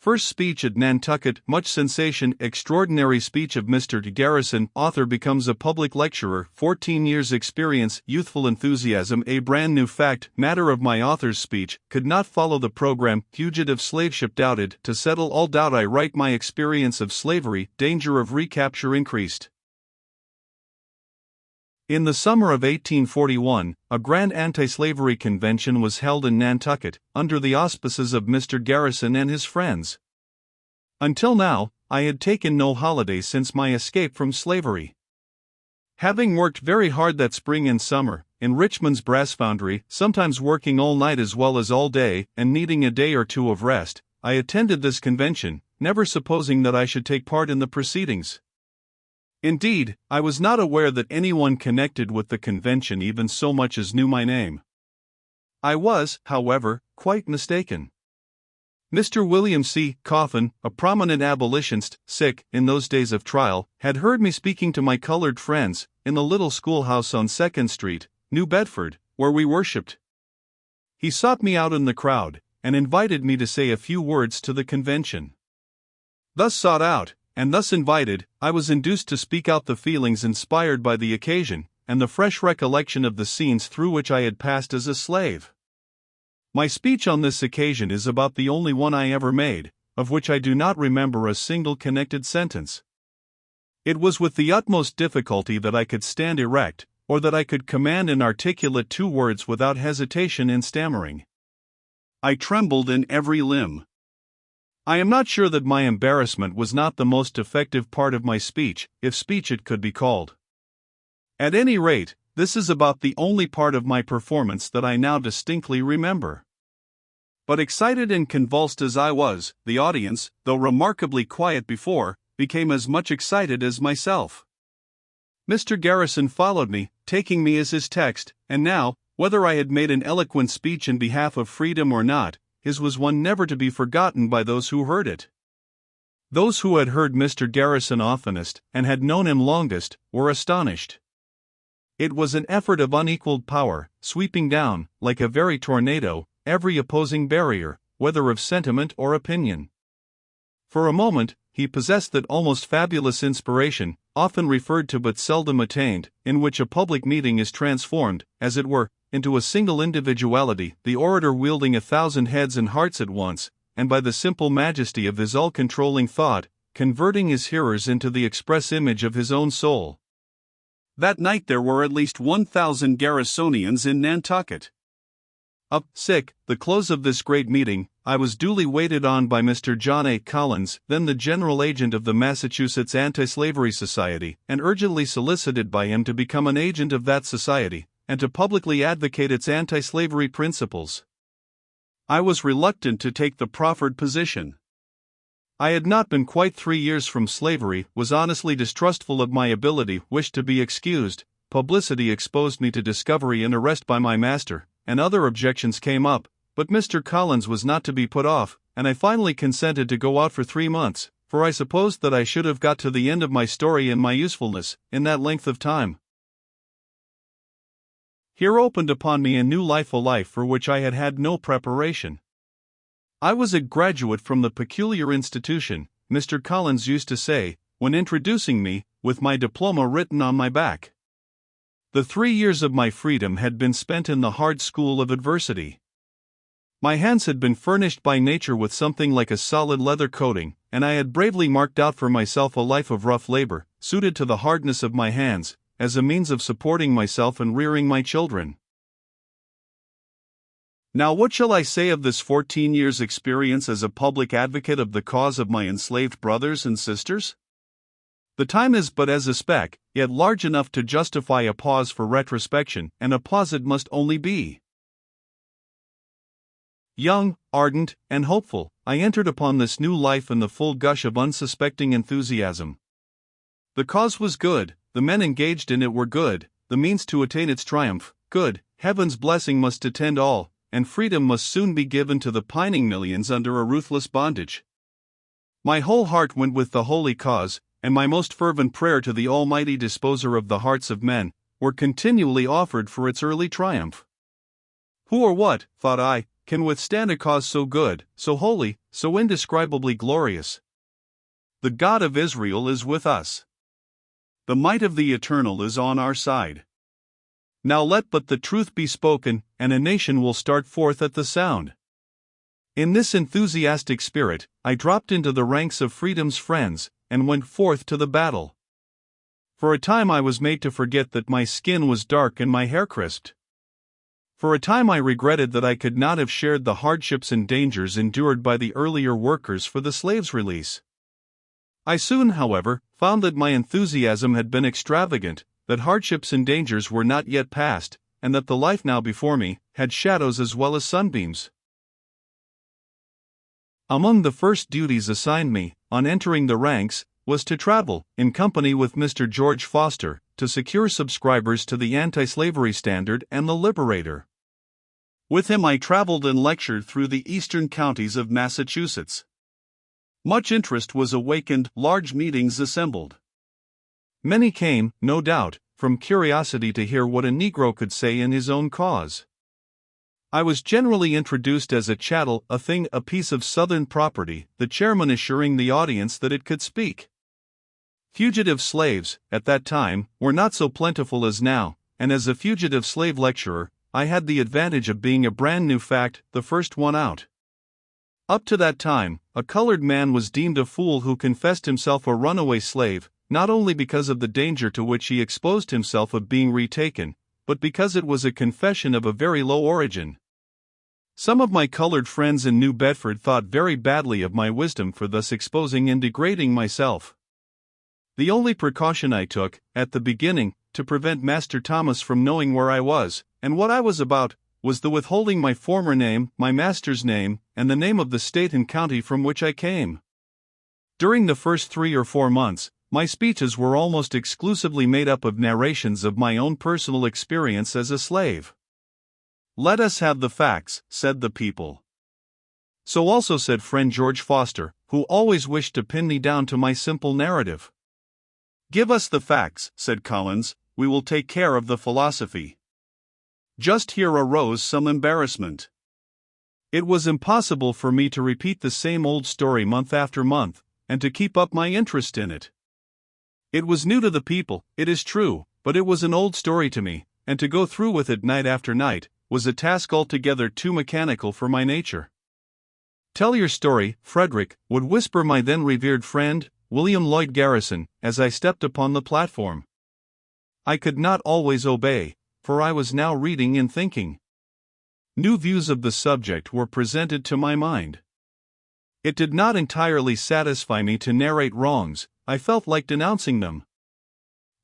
First speech at Nantucket, much sensation. Extraordinary speech of Mr. Garrison. Author becomes a public lecturer. 14 years experience. Youthful enthusiasm. A brand new fact. Matter of my author's speech. Could not follow the program. Fugitive slave ship doubted. To settle all doubt I write my experience of slavery. Danger of recapture increased. In the summer of 1841, a grand anti-slavery convention was held in Nantucket, under the auspices of Mr. Garrison and his friends. Until now, I had taken no holiday since my escape from slavery. Having worked very hard that spring and summer, in Richmond's brass foundry, sometimes working all night as well as all day, and needing a day or two of rest, I attended this convention, never supposing that I should take part in the proceedings. Indeed, I was not aware that anyone connected with the convention even so much as knew my name. I was, however, quite mistaken. Mr. William C. Coffin, a prominent abolitionist, in those days of trial, had heard me speaking to my colored friends, in the little schoolhouse on 2nd Street, New Bedford, where we worshipped. He sought me out in the crowd, and invited me to say a few words to the convention. Thus sought out, and thus invited, I was induced to speak out the feelings inspired by the occasion, and the fresh recollection of the scenes through which I had passed as a slave. My speech on this occasion is about the only one I ever made, of which I do not remember a single connected sentence. It was with the utmost difficulty that I could stand erect, or that I could command an articulate 2 words without hesitation and stammering. I trembled in every limb. I am not sure that my embarrassment was not the most effective part of my speech, if speech it could be called. At any rate, this is about the only part of my performance that I now distinctly remember. But excited and convulsed as I was, the audience, though remarkably quiet before, became as much excited as myself. Mr. Garrison followed me, taking me as his text, and now, whether I had made an eloquent speech in behalf of freedom or not, his was one never to be forgotten by those who heard it. Those who had heard Mr. Garrison oftenest, and had known him longest, were astonished. It was an effort of unequaled power, sweeping down, like a very tornado, every opposing barrier, whether of sentiment or opinion. For a moment, he possessed that almost fabulous inspiration, often referred to but seldom attained, in which a public meeting is transformed, as it were, into a single individuality, the orator wielding 1,000 heads and hearts at once, and by the simple majesty of his all-controlling thought, converting his hearers into the express image of his own soul. That night there were at least 1,000 Garrisonians in Nantucket. The close of this great meeting, I was duly waited on by Mr. John A. Collins, then the general agent of the Massachusetts Anti-Slavery Society, and urgently solicited by him to become an agent of that society, and to publicly advocate its anti-slavery principles. I was reluctant to take the proffered position. I had not been quite 3 years from slavery, was honestly distrustful of my ability, wished to be excused, publicity exposed me to discovery and arrest by my master, and other objections came up, but Mr. Collins was not to be put off, and I finally consented to go out for 3 months, for I supposed that I should have got to the end of my story and my usefulness, in that length of time. Here opened upon me a new life, a life for which I had had no preparation. I was a graduate from the peculiar institution, Mr. Collins used to say, when introducing me, with my diploma written on my back. The 3 years of my freedom had been spent in the hard school of adversity. My hands had been furnished by nature with something like a solid leather coating, and I had bravely marked out for myself a life of rough labor, suited to the hardness of my hands, as a means of supporting myself and rearing my children. Now what shall I say of this 14 years' experience as a public advocate of the cause of my enslaved brothers and sisters? The time is but as a speck, yet large enough to justify a pause for retrospection, and a pause it must only be. Young, ardent, and hopeful, I entered upon this new life in the full gush of unsuspecting enthusiasm. The cause was good, the men engaged in it were good, the means to attain its triumph, good, heaven's blessing must attend all, and freedom must soon be given to the pining millions under a ruthless bondage. My whole heart went with the holy cause, and my most fervent prayer to the Almighty Disposer of the hearts of men, were continually offered for its early triumph. Who or what, thought I, can withstand a cause so good, so holy, so indescribably glorious. The God of Israel is with us. The might of the Eternal is on our side. Now let but the truth be spoken, and a nation will start forth at the sound. In this enthusiastic spirit, I dropped into the ranks of freedom's friends, and went forth to the battle. For a time I was made to forget that my skin was dark and my hair crisped. For a time I regretted that I could not have shared the hardships and dangers endured by the earlier workers for the slaves' release. I soon, however, found that my enthusiasm had been extravagant, that hardships and dangers were not yet past, and that the life now before me had shadows as well as sunbeams. Among the first duties assigned me, on entering the ranks, was to travel, in company with Mr. George Foster, to secure subscribers to the Anti-Slavery Standard and the Liberator. With him I traveled and lectured through the eastern counties of Massachusetts. Much interest was awakened, large meetings assembled. Many came, no doubt, from curiosity to hear what a Negro could say in his own cause. I was generally introduced as a chattel, a thing, a piece of Southern property, the chairman assuring the audience that it could speak. Fugitive slaves, at that time, were not so plentiful as now, and as a fugitive slave lecturer, I had the advantage of being a brand new fact, the first one out. Up to that time, a colored man was deemed a fool who confessed himself a runaway slave, not only because of the danger to which he exposed himself of being retaken, but because it was a confession of a very low origin. Some of my colored friends in New Bedford thought very badly of my wisdom for thus exposing and degrading myself. The only precaution I took, at the beginning, to prevent Master Thomas from knowing where I was, and what I was about, was the withholding my former name, my master's name, and the name of the state and county from which I came. During the first 3 or 4 months, my speeches were almost exclusively made up of narrations of my own personal experience as a slave. "Let us have the facts," said the people. So also said friend George Foster, who always wished to pin me down to my simple narrative. "Give us the facts," said Collins, "we will take care of the philosophy." Just here arose some embarrassment. It was impossible for me to repeat the same old story month after month, and to keep up my interest in it. It was new to the people, it is true, but it was an old story to me, and to go through with it night after night was a task altogether too mechanical for my nature. "Tell your story, Frederick," would whisper my then revered friend, William Lloyd Garrison, as I stepped upon the platform. I could not always obey, for I was now reading and thinking. New views of the subject were presented to my mind. It did not entirely satisfy me to narrate wrongs, I felt like denouncing them.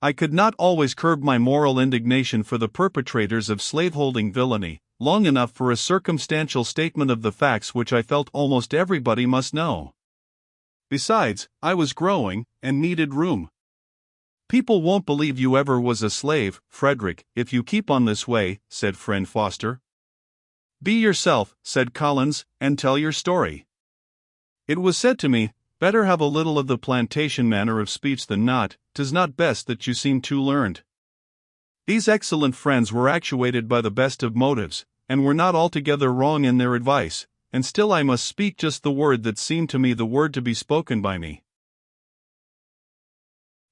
I could not always curb my moral indignation for the perpetrators of slaveholding villainy, long enough for a circumstantial statement of the facts which I felt almost everybody must know. Besides, I was growing, and needed room. "People won't believe you ever was a slave, Frederick, if you keep on this way," said friend Foster. "Be yourself," said Collins, "and tell your story." It was said to me, "Better have a little of the plantation manner of speech than not, 'tis not best that you seem too learned." These excellent friends were actuated by the best of motives, and were not altogether wrong in their advice, and still I must speak just the word that seemed to me the word to be spoken by me.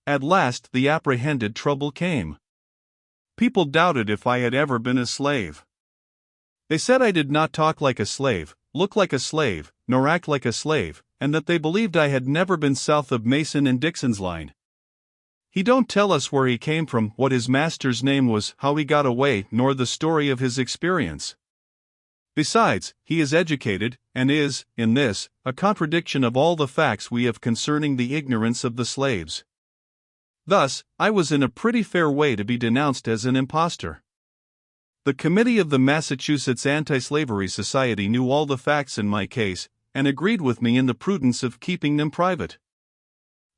At last the apprehended trouble came. People doubted if I had ever been a slave. They said I did not talk like a slave, look like a slave, nor act like a slave, and that they believed I had never been south of Mason and Dixon's line. "He don't tell us where he came from, what his master's name was, how he got away, nor the story of his experience. Besides, he is educated, and is, in this, a contradiction of all the facts we have concerning the ignorance of the slaves." Thus, I was in a pretty fair way to be denounced as an impostor. The committee of the Massachusetts Anti-Slavery Society knew all the facts in my case, and agreed with me in the prudence of keeping them private.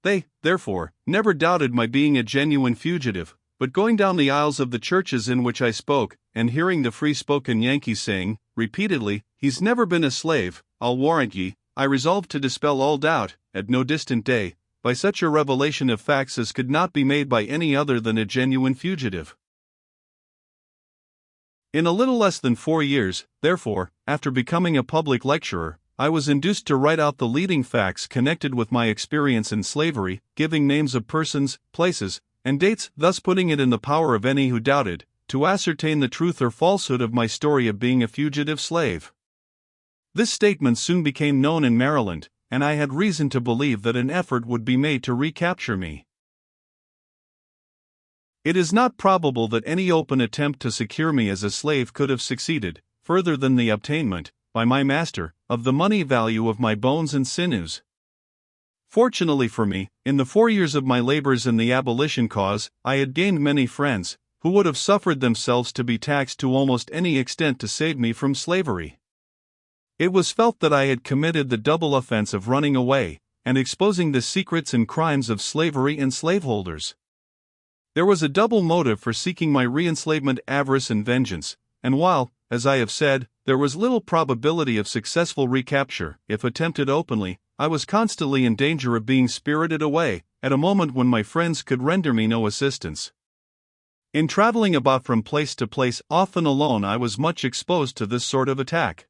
They, therefore, never doubted my being a genuine fugitive, but going down the aisles of the churches in which I spoke, and hearing the free-spoken Yankees saying, repeatedly, "He's never been a slave, I'll warrant ye," I resolved to dispel all doubt, at no distant day, by such a revelation of facts as could not be made by any other than a genuine fugitive. In a little less than 4 years, therefore, after becoming a public lecturer, I was induced to write out the leading facts connected with my experience in slavery, giving names of persons, places, and dates, thus putting it in the power of any who doubted, to ascertain the truth or falsehood of my story of being a fugitive slave. This statement soon became known in Maryland, and I had reason to believe that an effort would be made to recapture me. It is not probable that any open attempt to secure me as a slave could have succeeded, further than the obtainment, by my master, of the money value of my bones and sinews. Fortunately for me, in the 4 years of my labors in the abolition cause, I had gained many friends, who would have suffered themselves to be taxed to almost any extent to save me from slavery. It was felt that I had committed the double offense of running away, and exposing the secrets and crimes of slavery and slaveholders. There was a double motive for seeking my reenslavement: avarice and vengeance, and while, as I have said, there was little probability of successful recapture, if attempted openly, I was constantly in danger of being spirited away, at a moment when my friends could render me no assistance. In traveling about from place to place, often alone, I was much exposed to this sort of attack.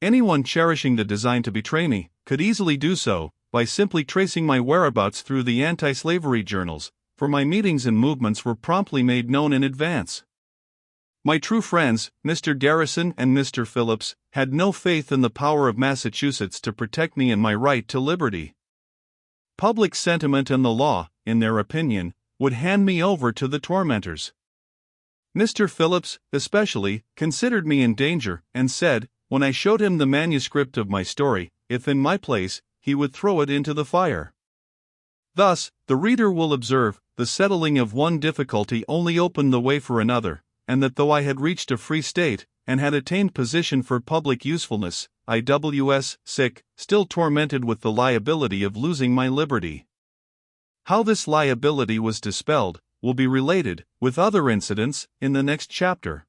Anyone cherishing the design to betray me could easily do so, by simply tracing my whereabouts through the anti-slavery journals, for my meetings and movements were promptly made known in advance. My true friends, Mr. Garrison and Mr. Phillips, had no faith in the power of Massachusetts to protect me and my right to liberty. Public sentiment and the law, in their opinion, would hand me over to the tormentors. Mr. Phillips, especially, considered me in danger, and said, when I showed him the manuscript of my story, if in my place, he would throw it into the fire. Thus, the reader will observe, the settling of one difficulty only opened the way for another, and that though I had reached a free state, and had attained position for public usefulness, I was sick, still tormented with the liability of losing my liberty. How this liability was dispelled, will be related, with other incidents, in the next chapter.